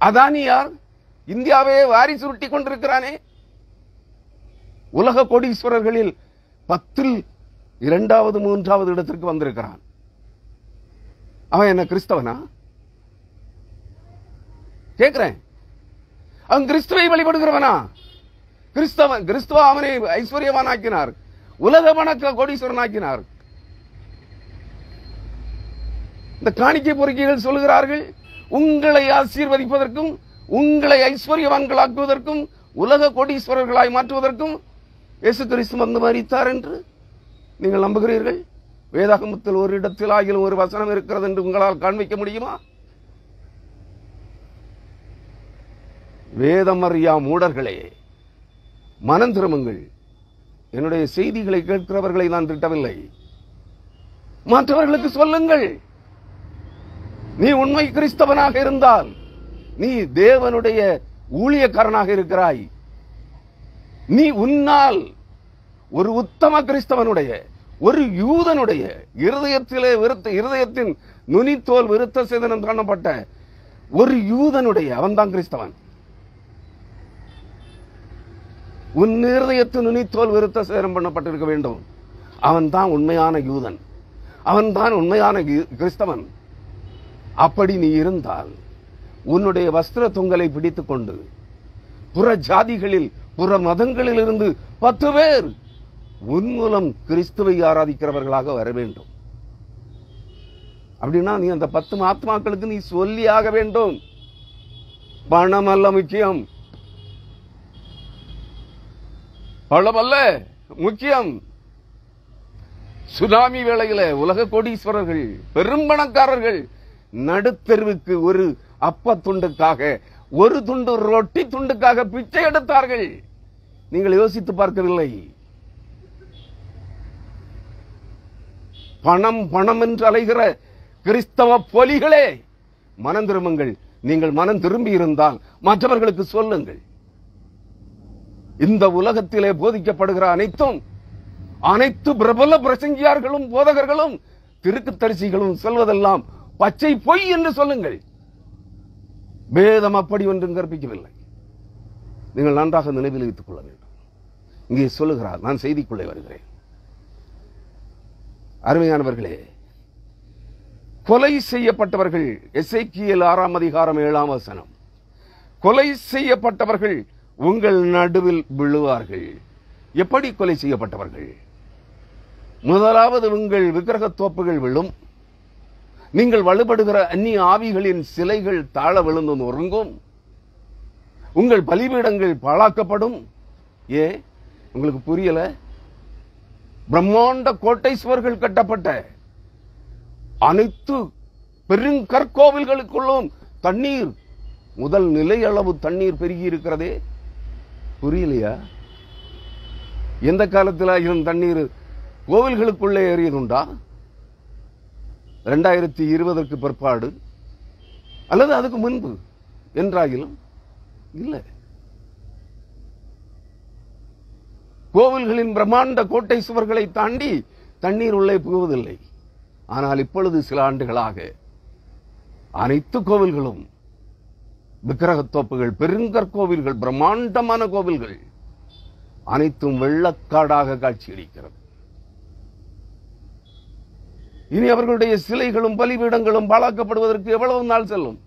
அதானி யார்? இந்தியாவே வாரி சுருட்டி கொண்டிருக்கிறானே. உலக கோடீஸ்வரர்களில் 10ல் 2வது 3வது இடத்திற்கு வந்திருக்கிறான். அவன் என்ன கிறிஸ்தவனா? கேட்கிறேன். அவன் கிறிஸ்துவை வழிபடுகிறவனா? கிறிஸ்துவ அவனை ஐஸ்வர்யவான் ஆக்கினார், உலக வணக்க கோடீஸ்வரன் ஆக்கினார். இந்த காணிக்கை பொறுக்கிகள் சொல்லுகிறார்கள், உங்களை ஆசீர்வதிப்பதற்கும், உங்களை ஐஸ்வர்யவான்களாக்குவதற்கும், உலக கோடீஸ்வரர்களாய் மாற்றுவதற்கும் இயேசு கிறிஸ்து வந்து மரித்தார் என்று நீங்கள் நம்புகிறீர்கள்? வேதாகமத்தில் ஒரு இடத்தில் ஆகிலும் ஒரு வசனம் இருக்கிறது என்று உங்களால் காண்பிக்க முடியுமா? வேதம் அறியா மூடர்களே, மனம் திரும்புங்கள். என்னுடைய செய்திகளை கேட்கிறவர்களை நான் திட்டவில்லை, மற்றவர்களுக்கு சொல்லுங்கள். நீ உண்மை கிறிஸ்தவனாக இருந்தால் நீ தேவனுடைய ஊழியக்காரனாக இருக்கிறாய். நீ உன்னால் ஒரு உத்தம கிறிஸ்தவனுடைய, ஒரு யூதனுடைய இருதயத்தின் நுனித்தோல் விருத்த சேதனம் காணப்பட்ட ஒரு யூதனுடைய, அவன்தான் கிறிஸ்தவன். உன் இருதயத்தின் நுனித்தோல் விருத்த சேதனம் பண்ணப்பட்டிருக்க வேண்டும். அவன் தான் உண்மையான யூதன், அவன் தான் உண்மையான கிறிஸ்தவன். அப்படி நீ இருந்தால் உன்னுடைய வஸ்திர தொங்கலை பிடித்துக் கொண்டு புற ஜாதிகளில், புற மதங்களில் இருந்து 10 பேர் உன் மூலம் கிறிஸ்துவை ஆராதிக்கிறவர்களாக வர வேண்டும். அப்படின்னா நீ அந்த 10 ஆத்மாக்களுக்கு நீ சொல்லியாக வேண்டும். பணம் அல்ல முக்கியம், பணம் அல்ல முக்கியம். சுனாமி வேளையில உலக கோடீஸ்வரர்கள், பெரும் பணக்காரர்கள் நடுத்தெருவுக்கு ஒரு அப்ப துண்டுக்காக, ஒரு துண்டு ரொட்டி துண்டுக்காக பிச்சை எடுத்தார்கள். நீங்கள் யோசித்து பார்க்கவில்லை? பணம் பணம் என்று அலைகிற கிறிஸ்தவ பொலிகளே, மனம் திரும்புங்கள். நீங்கள் மனம் திரும்பி இருந்தால் மற்றவர்களுக்கு சொல்லுங்கள். இந்த உலகத்திலே போதிக்கப்படுகிற அனைத்து பிரபல பிரசங்கியார்களும் போதகர்களும் திருக்குத்தரிசிகளும் சொல்வதெல்லாம் பச்சை பொய் என்று சொல்லுங்கள். வேதம் அப்படி ஒன்றும் கற்பிக்கவில்லை. நீங்கள் நன்றாக நினைவில் வைத்துக் கொள்ள வேண்டும். இங்கே சொல்லுகிறார், நான் செய்திக்குள்ளே வருகிறேன். அருமையானவர்களே, கொலை செய்யப்பட்டவர்கள், எசேக்கியேல் 6ஆம் அதிகாரம் 7ஆம் வசனம், கொலை செய்யப்பட்டவர்கள் உங்கள் நடுவில் விழுவார்கள். எப்படி கொலை செய்யப்பட்டவர்கள்? முதலாவது உங்கள் விக்கிரக தோப்புகள் விழும். நீங்கள் வலுப்படுகிற அந்நிய ஆவிகளின் சிலைகள் தாழ விழுந்து நொறுங்கும். உங்கள் பலிபீடங்கள் பாழாக்கப்படும். உங்களுக்கு புரியல? பிரம்மாண்ட கோட்டை சுவர்கள் கட்டப்பட்ட அனைத்து பெருங்கற்கோவில்களுக்குள்ளும் தண்ணீர், முதல் நிலை அளவு தண்ணீர் பெருகி இருக்கிறதே. புரியலையா? எந்த காலத்தில் தண்ணீர் கோவில்களுக்குள்ளே ஏறியதுண்டா? 2020க்கு பிற்பாடு அல்லது அதுக்கு முன்பு என்றாகிலும் இல்லை. கோவில்களின் பிரம்மாண்ட கோட்டை சுவர்களை தாண்டி தண்ணீர் உள்ளே புகுவதில்லை. ஆனால் இப்பொழுது சில ஆண்டுகளாக அனைத்து கோவில்களும், விக்கிரகத்தோப்புகள், பெருங்கற்கோவில்கள், பிரம்மாண்டமான கோவில்கள் அனைத்தும் வெள்ளக்காடாக காட்சியளிக்கிறது. இனி அவர்களுடைய சிலைகளும் பலிபீடங்களும் பாழாக்கப்படுவதற்கு எவ்வளவு நாள் செல்லும்?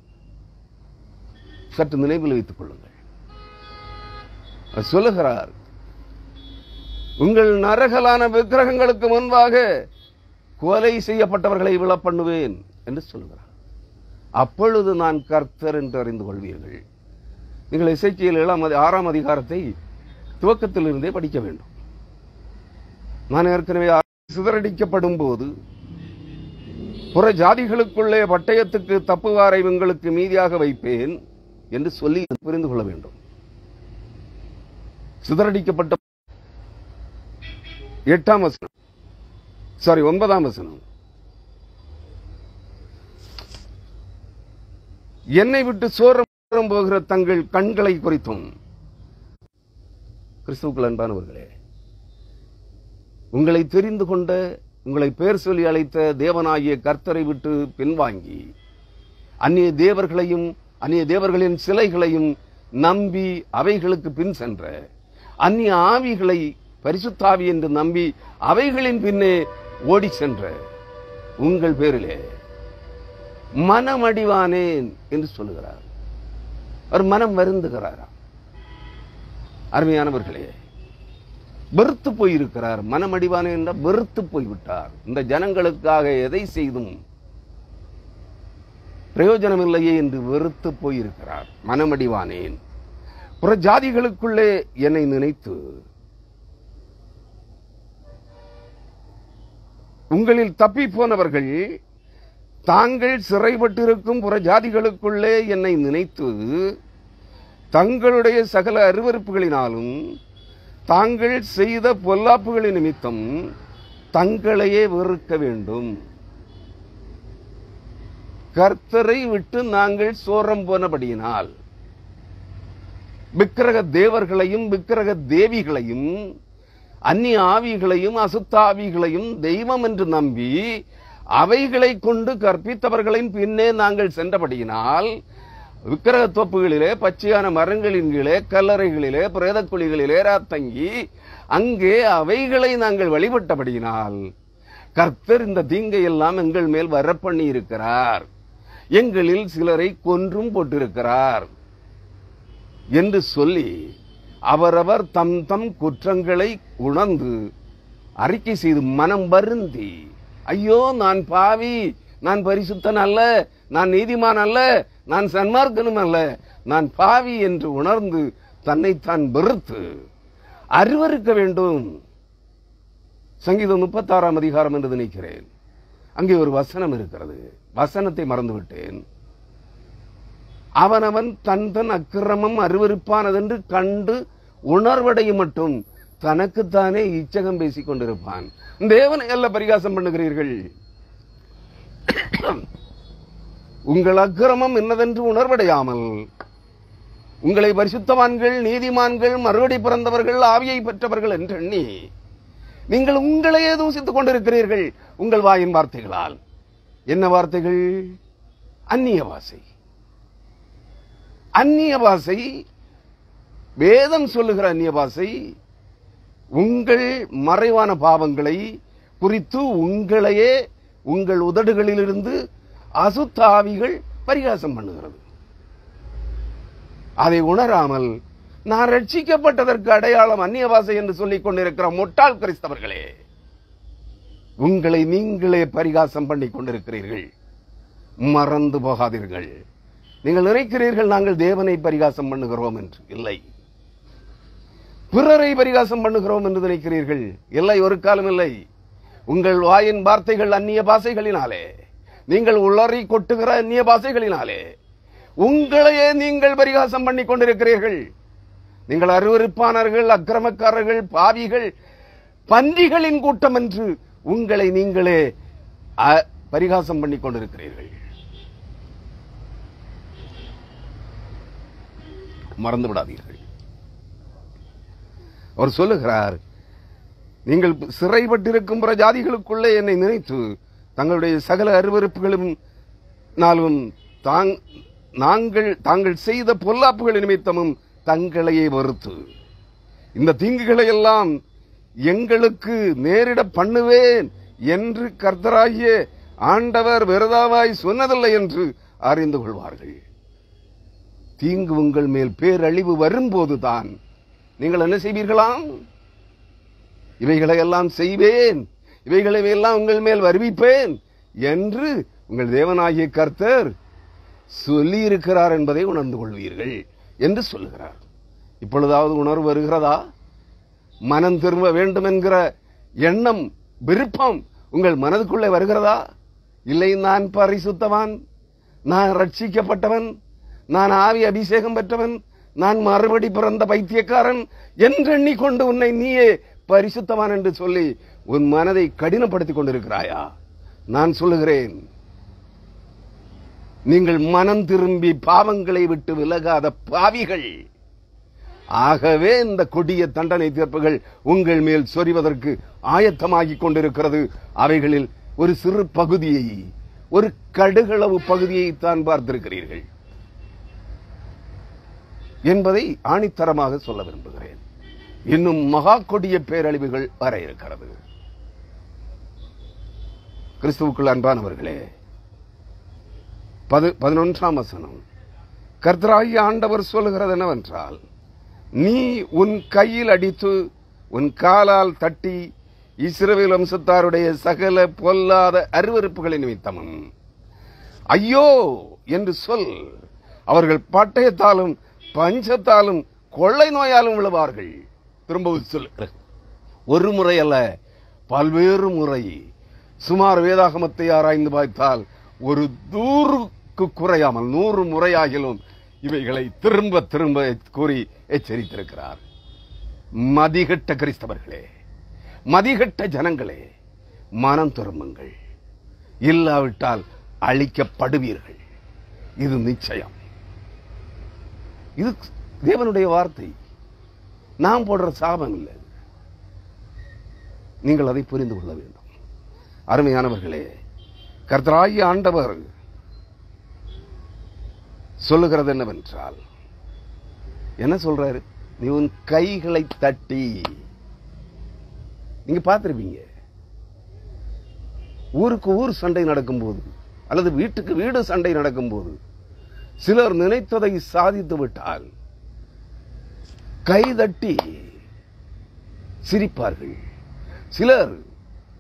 சற்று நினைவில் வைத்துக் கொள்ளுங்கள். சொல்லுகிறார், உங்கள் நரகலான விக்கிரகங்களுக்கு முன்பாக கொலை செய்யப்பட்டவர்களை விழ பண்ணுவேன் என்று சொல்லுகிறார். அப்பொழுது நான் கர்த்தர் என்று அறிந்து கொள்வீர்கள். நீங்கள் எசேக்கியேல் 6ஆம் அதிகாரத்தை துவக்கத்திலிருந்தே படிக்க வேண்டும். நான் ஏற்கனவே சிதறடிக்கப்படும் போது புற ஜாதிகளுக்குள்ளே பட்டயத்துக்கு தப்புவாரை உங்களுக்கு மீதியாக வைப்பேன் என்று சொல்லி புரிந்து கொள்ள வேண்டும். சிதறடிக்கப்பட்ட 8ஆம் வசனம், 9ஆம் வசனம், என்னை விட்டு சோரம் போகிற தங்கள் கண்களை குறித்தும். கிறிஸ்துவுக்குள் அன்பானவர்களே, உங்களை தெரிந்து கொண்ட, உங்களை பெயர் சொல்லி அழைத்த தேவனாகிய கர்த்தரை விட்டு பின்வாங்கி அந்நிய தேவர்களையும் அந்நிய தேவர்களின் சிலைகளையும் நம்பி அவைகளுக்கு பின் சென்ற, அந்நிய ஆவிகளை பரிசுத்தாவி என்று நம்பி அவைகளின் பின்னே ஓடி சென்ற உங்கள் பேரிலே மனமடிவானேன் என்று சொல்லுகிறார். அவர் மனம் வருந்துகிறாரா? அருமையானவர்களே, வெறுத்து போயிருக்கிறார். மனமடிவானேன் என்ற வெறுத்து போய்விட்டார். இந்த ஜனங்களுக்காக எதை செய்தும் பிரயோஜனம் இல்லையே என்று வெறுத்து போயிருக்கிறார். மனமடிவானேன். புற ஜாதிகளுக்குள்ளே என்னை நினைத்து உங்களில் தப்பி போனவர்கள் தாங்கள் சிறைப்பட்டிருக்கும் புற ஜாதிகளுக்குள்ளே என்னை நினைத்து தங்களுடைய சகல அருவருப்புகளினாலும் தாங்கள் செய்த பொல்லாப்புகளின் நிமித்தம் தங்களையே வெறுக்க வேண்டும். கர்த்தரை விட்டு நாங்கள் சோரம் போனபடியினால் விக்கிரக தேவர்களையும் விக்கிரக தேவிகளையும் அந்நிய ஆவிகளையும் அசுத்தாவிகளையும் தெய்வம் என்று நம்பி அவைகளை கொண்டு கற்பித்தவர்களின் பின்னே நாங்கள் சென்றபடியினால் விக்கிரக தோப்புகளிலே, பச்சையான மரங்களின் கீழே, கல்லறைகளிலே, பிரேத குழிகளிலே ராத்தங்கி அங்கே அவைகளை நாங்கள் வழிபட்டபடியினால் கர்த்தர் இந்த தீங்கை எல்லாம் எங்கள் மேல் வரப்பண்ணி இருக்கிறார், எங்களில் சிலரை கொன்றும் போட்டிருக்கிறார் என்று சொல்லி அவரவர் தம் தம் குற்றங்களை உணர்ந்து அறிக்கை செய்து மனம் வருந்தி, ஐயோ நான் பாவி, நான் பரிசுத்தன் அல்ல, நான் நீதிமான் அல்ல, நான் சன்மார்க்கனும் அல்ல, நான் பாவி என்று உணர்ந்து தன்னைத்தான் வெறுத்து அருவருக்க வேண்டும். சங்கீதம் 36ஆம் அதிகாரம் என்று நினைக்கிறேன். அங்கே ஒரு வசனம் இருக்கிறது. வசனத்தை மறந்துவிட்டேன். அவனவன் தன் தன் அக்கிரமம் அருவருப்பானதென்று கண்டு உணர்வடையும் மட்டும் தனக்குத்தானே இச்சகம் பேசிக் கொண்டிருப்பான். தேவனை அல்ல பரிகாசம் பண்ணுகிறீர்கள். உங்கள் அக்கிரமம் என்னதென்று உணர்வடையாமல் உங்களை பரிசுத்தவான்கள், நீதிமான்கள், மறுபடி பிறந்தவர்கள், ஆவியை பெற்றவர்கள் என்று எண்ணி நீங்கள் உங்களையே தூசித்துக் கொண்டிருக்கிறீர்கள் உங்கள் வாயின் வார்த்தைகளால். என்ன வார்த்தைகள்? அந்நிய பாஷை. அந்நிய பாஷை, வேதம் சொல்லுகிற அந்நிய பாஷை உங்கள் மறைவான பாவங்களை குறித்து உங்களையே உங்கள் உதடுகளிலிருந்து அசுத்தாவிகள் பரிகாசம் பண்ணுகிறது. அதை உணராமல் நான் ரட்சிக்கப்பட்டதற்கு அடையாளம் அந்நிய பாஷை என்று சொல்லிக் கொண்டிருக்கிற முட்டாள் கிறிஸ்தவர்களே, உங்களை நீங்களே பரிகாசம் பண்ணிக் கொண்டிருக்கிறீர்கள். மறந்து போகாதீர்கள். நீங்கள் நினைக்கிறீர்கள் நாங்கள் தேவனை பரிகாசம் பண்ணுகிறோம் என்று. இல்லை, பிறரை பரிகாசம் பண்ணுகிறோம் என்று நினைக்கிறீர்கள். இல்லை, ஒரு காலம் இல்லை. உங்கள் வாயின் வார்த்தைகள் அந்நிய பாஷைகளினாலே, நீங்கள் உளறி கொட்டுகிற அந்நிய பாஷைகளினாலே உங்களையே நீங்கள் பரிகாசம் பண்ணிக் கொண்டிருக்கிறீர்கள். நீங்கள் அருவருப்பானவர்கள், அக்கிரமக்காரர்கள், பாவிகள், பன்றிகளின் கூட்டம் என்று உங்களை நீங்களே பரிகாசம் பண்ணிக் கொண்டிருக்கிறீர்கள். மறந்து விடாதீர்கள். அவர் சொல்லுகிறார், நீங்கள் சிறைப்பட்டிருக்கும் பிற ஜாதிகளுக்குள்ளே என்னை நினைத்து தங்களுடைய சகல அருவருப்புகளும் நாளும் தாங்கள் செய்த பொல்லாப்புகளின் நிமித்தமும் தங்களையே வெறுத்து இந்த தீங்குகளை எல்லாம் எங்களுக்கு நேரிட பண்ணுவேன் என்று கர்த்தராகிய ஆண்டவர் விரதாவாய் சொன்னதில்லை என்று அறிந்து கொள்வார்கள். தீங்கு உங்கள் மேல் பேரழிவு வரும்போதுதான் நீங்கள் என்ன செய்வீர்களாம்? இவைகளை எல்லாம் செய்வேன், இவைகளை எல்லாம் உங்கள் மேல் வருவிப்பேன் என்று உங்கள் தேவனாகிய கர்த்தர் சொல்லி இருக்கிறார் என்பதை உணர்ந்து கொள்வீர்கள் என்று சொல்லுகிறார். இப்பொழுதாவது உணர்வு வருகிறதா? மனம் திரும்ப வேண்டும் என்கிற எண்ணம் விருப்பம் உங்கள் மனதுக்குள்ளே வருகிறதா? இல்லை, நான் பரிசுத்தவான், நான் ரட்சிக்கப்பட்டவன், நான் ஆவி அபிஷேகம் பெற்றவன், நான் மறுபடி பிறந்த பைத்தியக்காரன் என்றெண்ணிக்கொண்டு உன்னை நீயே பரிசுத்தவான் என்று சொல்லி உன் மனதை கடினப்படுத்திக் கொண்டிருக்கிறாயா? நான் சொல்லுகிறேன், நீங்கள் மனம் திரும்பி பாவங்களை விட்டு விலகாத பாவிகள். ஆகவே இந்த கொடிய தண்டனை தீர்ப்புகள் உங்கள் மேல் சொரிவதற்கு ஆயத்தமாகிக் கொண்டிருக்கிறது. அவைகளில் ஒரு சிறு பகுதியை, ஒரு கடுகளவு பகுதியை தான் பார்த்திருக்கிறீர்கள் என்பதை ஆணித்தரமாக சொல்ல விரும்புகிறேன். இன்னும் மகா கொடிய பேரழிவுகள் வர இருக்கிறது. கிறிஸ்துவுக்குள் அன்பானவர்களே, 11ஆம் வசனம், கர்த்தராகிய ஆண்டவர் சொல்லுகிறது என்னவென்றால், நீ உன் கையில் அடித்து உன் காலால் தட்டி இஸ்ரவேல் வம்சத்தாருடைய சகல பொல்லாத அருவருப்புகளின் நிமித்தமும் ஐயோ என்று சொல். அவர்கள் பட்டயத்தாலும் பஞ்சத்தாலும் கொள்ளை நோயாலும் விழுவார்கள். திரும்பவும் சொல்லுகிற, ஒரு முறை அல்ல, பல்வேறு முறை. சுமார் வேதாகமத்தை ஆராய்ந்து பார்த்தால் ஒரு தூருக்கு குறையாமல் 100 முறையாகிலும் இவைகளை திரும்ப திரும்ப கூறி எச்சரித்திருக்கிறார். மதிகட்ட கிறிஸ்தவர்களே, மதிகட்ட ஜனங்களே, மனம் திரும்புங்கள், இல்லாவிட்டால் அழிக்கப்படுவீர்கள். இது நிச்சயம். இது தேவனுடைய வார்த்தை, நாம் போடுற சாபம் இல்லை. நீங்கள் அதை புரிந்து கொள்ள வேண்டும். அருமையானவர்களே, கர்த்தராகிய ஆண்டவர் சொல்லுகிறது என்னவென்றால், என்ன சொல்றாரு? நீ உன் கைகளை தட்டி. நீங்க பார்த்திருப்பீங்க, ஊருக்கு ஊர் சண்டை நடக்கும்போது அல்லது வீட்டுக்கு வீடு சண்டை நடக்கும்போது சிலர் நினைத்ததை சாதித்து விட்டால் கைதட்டி சிரிப்பார்கள். சிலர்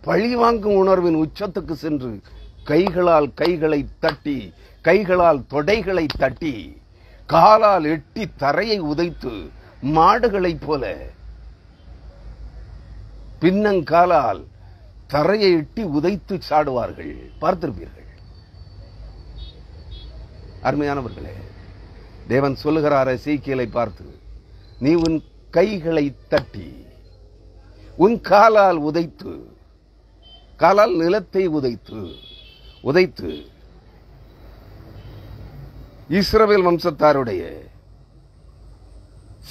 பழிவாங்கும் உணர்வின் உச்சத்துக்கு சென்று கைகளால் கைகளை தட்டி, கைகளால் தொடைகளை தட்டி, காலால் எட்டி தரையை உதைத்து, மாடுகளைப் போல பின்னங்காலால் தரையை எட்டி உதைத்து சாடுவார்கள். பார்த்திருப்பீர்கள். அருமையானவர்களே, தேவன் சொல்லுகிறார் எசேக்கியேலை பார்த்து, நீ உன் கைகளை தட்டி உன் காலால் உதைத்து, காலால் நிலத்தை உதைத்து இஸ்ரவேல் வம்சத்தாருடைய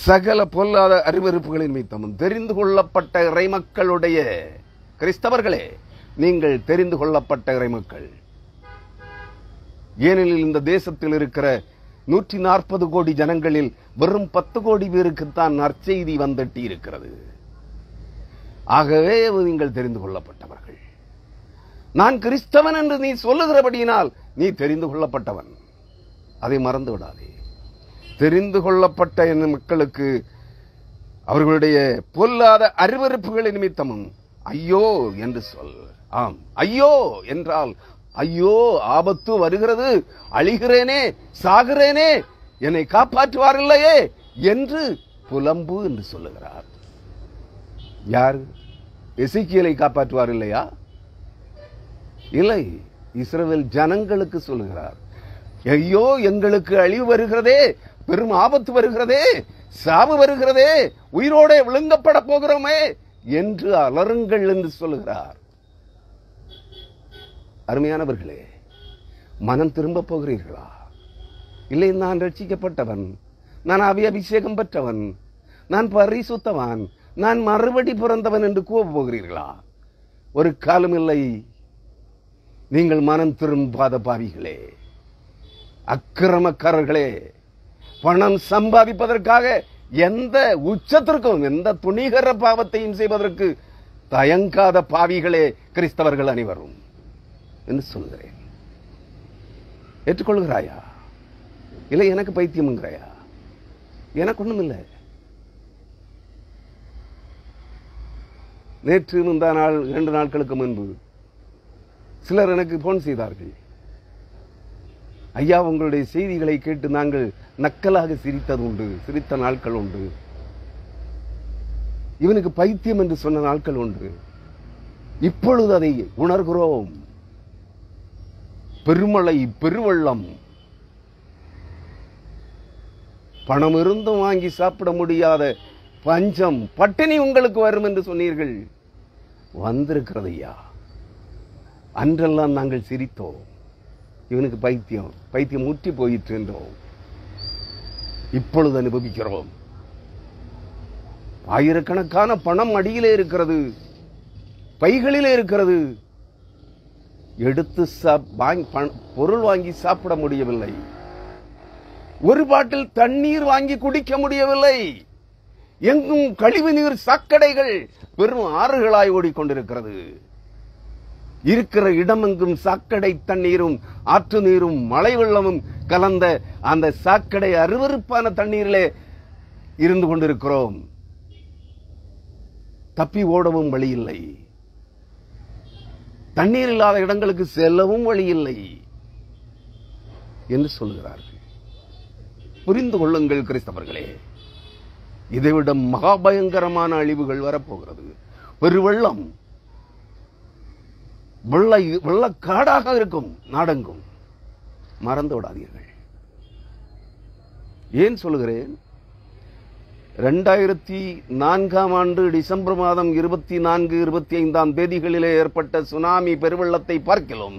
சகல பொல்லாத அருவருப்புகளின் நிமித்தமும் தெரிந்து கொள்ளப்பட்ட இறைமக்களுடைய, கிறிஸ்தவர்களே, நீங்கள் தெரிந்து கொள்ளப்பட்ட இறைமக்கள். ஏனெனில் இந்த தேசத்தில் இருக்கிற 140 கோடி ஜனங்களில் வெறும் 10 கோடி பேருக்குத்தான் நற்செய்தி வந்துட்டி இருக்கிறது. ஆகவே நீங்கள் தெரிந்து கொள்ளப்பட்டவர்கள். நான் கிறிஸ்தவன் என்று நீ சொல்லுகிறபடியினால் நீ தெரிந்து கொள்ளப்பட்டவன். அதை மறந்து விடாதே. தெரிந்து கொள்ளப்பட்ட என் மக்களுக்கு அவர்களுடைய பொல்லாத அருவருப்புகளின் நிமித்தமும் ஐயோ என்று சொல். ஆம், ஐயோ என்றால் ஐயோ, ஆபத்து வருகிறது, அழிகிறேனே, சாகிறேனே, என்னை காப்பாற்றுவார் இல்லையே என்று புலம்பு என்று சொல்லுகிறார். யார்? எசேக்கியேலை காப்பாற்றுவார் இல்லையா? இல்லை, இஸ்ரவேல் ஜனங்களுக்கு சொல்லுகிறார். ஐயோ, எங்களுக்கு அழிவு வருகிறதே, பெரும் ஆபத்து வருகிறதே, சாவு வருகிறதே, உயிரோட விழுங்கப்பட போகிறோமே என்று அலறுங்கள் என்று சொல்லுகிறார். அருமையானவர்களே, மனம் திரும்ப போகிறீர்களா? இல்லை, நான் ரட்சிக்கப்பட்டவன், நான் ஆவி அபிஷேகம் பெற்றவன், நான் பரிசுத்தவான், நான் மறுபடி பிறந்தவன் என்று கூவ போகிறீர்களா? ஒரு காலம் இல்லை. நீங்கள் மனம் திரும்பாத பாவிகளே, அக்கிரமக்காரர்களே, பணம் சம்பாதிப்பதற்காக எந்த உச்சத்திற்கும், எந்த துணிகர பாவத்தையும் செய்வதற்கு தயங்காத பாவிகளே கிறிஸ்தவர்கள் அனைவரும் என்று சொல்கிறேன். ஏற்றுக்கொள்கிறாயா? இல்லை, எனக்கு பைத்தியம்ங்கிறாயா? எனக்கு ஒண்ணும் இல்லை. நேற்று முந்தா நாள் 2 நாட்களுக்கு முன்பு சிலர் எனக்கு போன் செய்தார்கள். ஐயா, உங்களுடைய செய்திகளை கேட்டு நாங்கள் நக்கலாக சிரித்தது உண்டு, சிரித்த நாட்கள் உண்டு. இவனுக்கு பைத்தியம் என்று சொன்ன நாட்கள் உண்டு. இப்பொழுது அதை உணர்கிறோம். பெருமழை, பெருவெள்ளம், பணம் இருந்தும் வாங்கி சாப்பிட முடியாத பஞ்சம், பட்டினி உங்களுக்கு வரும் என்று சொன்னீர்கள். வந்திருக்கிறது ஐயா. அன்றெல்லாம் நாங்கள் சிரித்தோம், இவனுக்கு பைத்தியம் முற்றி போயிற்று என்றோம். இப்பொழுது அனுபவிக்கிறோம். ஆயிரக்கணக்கான பணம் அடியிலே இருக்கிறது, பைகளிலே இருக்கிறது. எடுத்து பொருள் வாங்கி சாப்பிட முடியவில்லை. ஒரு பாட்டில் தண்ணீர் வாங்கி குடிக்க முடியவில்லை. எங்கும் கழிவு நீர் சாக்கடைகள் பெரும் ஆறுகளாய் ஓடிக்கொண்டிருக்கிறது. இருக்கிற இடமெங்கும் சாக்கடை தண்ணீரும் ஆற்று நீரும் மழை வெள்ளமும் கலந்த அந்த சாக்கடை அருவருப்பான தண்ணீரிலே இருந்து கொண்டிருக்கிறோம். தப்பி ஓடவும் வழி இல்லை. தண்ணீர் இல்லாத இடங்களுக்கு செல்லவும் வழி இல்லை என்று சொல்கிறார்கள். புரிந்து கொள்ளுங்கள் கிறிஸ்தவர்களே, இதைவிட மகாபயங்கரமான அழிவுகள் வரப்போகிறது. பெருவெள்ளம், வெள்ளக்காடாக இருக்கும் நாடெங்கும். மறந்து விடாதீர்கள். ஏன் சொல்கிறேன்? 2004ஆம் ஆண்டு டிசம்பர் மாதம் 24, 25ஆம் தேதிகளிலே ஏற்பட்ட சுனாமி பெருவெள்ளத்தை பார்க்கலாம்.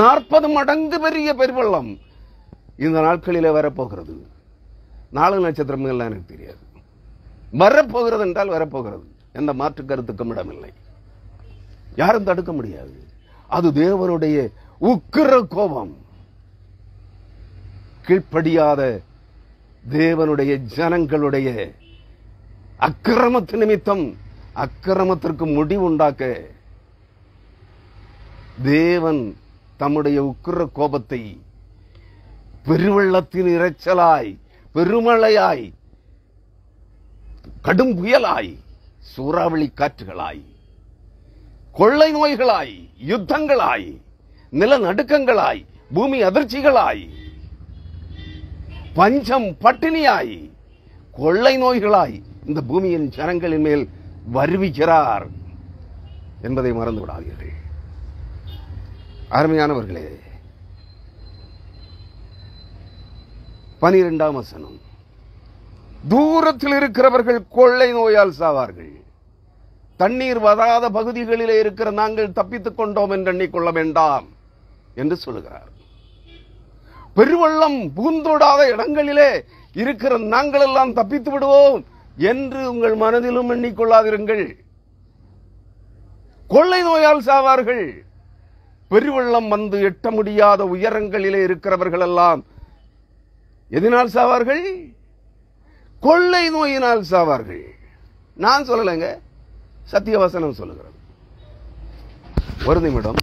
40 மடங்கு பெரிய பெருவெள்ளம் இந்த நாட்களிலே வரப்போகிறது. 4 நட்சத்திரம் எல்லாம் எனக்கு தெரியாது. வரப்போகிறது என்றால் வரப்போகிறது. எந்த மாற்று கருத்துக்கும் இடமில்லை. யாரும் தடுக்க முடியாது. அது தேவனுடைய உக்கிர கோபம். கீழ்ப்படியாத தேவனுடைய ஜனங்களுடைய அக்கிரமத்து நிமித்தம் அக்கிரமத்திற்கு முடிவுண்டாக்க தேவன் தம்முடைய உக்கிர கோபத்தை பெருவெள்ளத்தின் இரைச்சலாய், பெருமழையாய், கடும் புயலாய், சூறாவளி காற்றுகளாய், கொள்ளை நோய்களாய், யுத்தங்களாய், நிலநடுக்கங்களாய், பூமி அதிர்ச்சிகளாய், பஞ்சம், பட்டினியாய், கொள்ளை நோய்களாய் இந்த பூமியின் ஜனங்களின் மேல் வருவிக்கிறார் என்பதை மறந்து விடாதீர்கள். அருமையானவர்களே, 12ஆம் வசனம், தூரத்தில் இருக்கிறவர்கள் கொள்ளை நோயால் சாவார்கள். தண்ணீர் வராத பகுதிகளிலே இருக்கிற நாங்கள் தப்பித்துக் கொண்டோம் என்று எண்ணிக்கொள்ள வேண்டாம் என்று சொல்லுகிறார். பெருவெள்ளம் புகுந்தோடாத இடங்களிலே இருக்கிற நாங்கள் எல்லாம் தப்பித்து விடுவோம் என்று உங்கள் மனதிலும் எண்ணிக்கொள்ளாதிருங்கள். கொள்ளை நோயால் சாவார்கள். பெருவெள்ளம் வந்து எட்ட முடியாத உயரங்களிலே இருக்கிறவர்கள் எல்லாம் எதனால் சாவார்கள்? கொள்ளை நோயினால் சாவார்கள். நான் சொல்லலைங்க, சத்தியவசனம் சொல்லுகிறது. ஒரு நிமிடம்.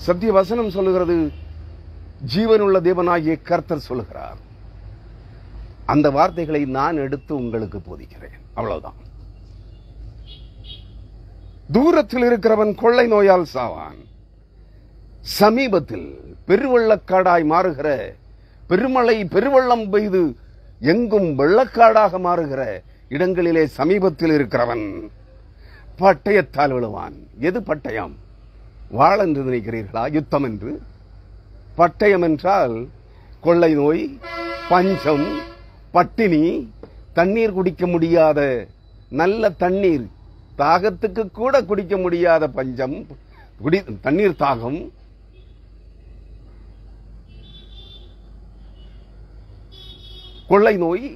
சத்திய வசனம் சொல்லுகிறது, ஜீவனுள்ள தேவனாகிய கர்த்தர் சொல்லுகிறார். அந்த வார்த்தைகளை நான் எடுத்து உங்களுக்கு போதிக்கிறேன். அவ்வளவுதான். தூரத்தில் இருக்கிறவன் கொள்ளை நோயால் சாவான். சமீபத்தில் பெருவெள்ளக்காடாய் மாறுகிற, பெருமழை பெருவெள்ளம் பெய்து எங்கும் வெள்ளக்காடாக மாறுகிற இடங்களிலே சமீபத்தில் இருக்கிறவன் பட்டயத்தால் விழுவான். எது பட்டயம்? வாள் என்று நினைக்கிறீர்களா? யுத்தம் என்று. பட்டயம் என்றால் கொள்ளை நோய், பஞ்சம், பட்டினி, தண்ணீர் குடிக்க முடியாத, நல்ல தண்ணீர் தாகத்துக்கு கூட குடிக்க முடியாத பஞ்சம், தண்ணீர் தாகம், கொள்ளை நோய்,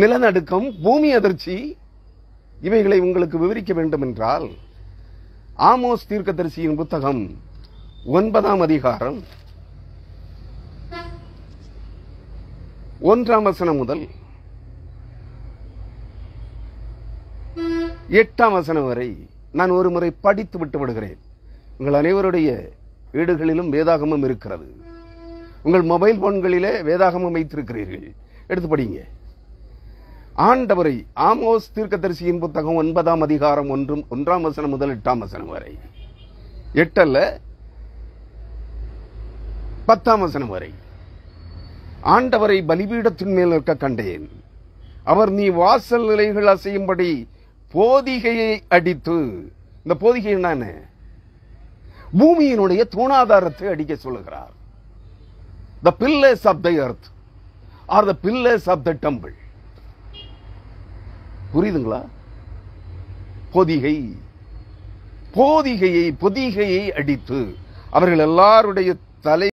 நிலநடுக்கம், பூமி அதிர்ச்சி, இவைகளை உங்களுக்கு விவரிக்க வேண்டும் என்றால் ஆமோஸ் தீர்க்கதரிசியின் புத்தகம் 9ஆம் அதிகாரம் 1ஆம் வசனம் முதல் 8ஆம் வசனம் வரை நான் ஒரு முறை படித்து விட்டு விடுகிறேன். உங்கள் அனைவருடைய வீடுகளிலும் வேதாகமம் இருக்கிறது. உங்கள் மொபைல் போன்களிலே வேதாகமம் வைத்திருக்கிறீர்கள், எடுத்து படிங்க. ஆண்டவரை ஆமோஸ் தீர்க்கதரிசியின் புத்தகம் 9ஆம் அதிகாரம் 1ஆம் வசனம் முதல் 8ஆம் வசனம் வரை, 8 அல்ல 10ஆம் வசனம் வரை. ஆண்டவரை பலிபீடத்தின் மேல் நிற்க கண்டேன். அவர் நீ வாசல் நிலைகள் அசையும்படி போதிகையை அடித்து, இந்த போதிகை என்ன? பூமியினுடைய தூணாதாரத்தை அடிக்க சொல்லுகிறார். The pillars of the earth are the pillars of the temple. புரியுதுங்களா? பொதிகையை அடித்து அவர்கள் எல்லாருடைய தலை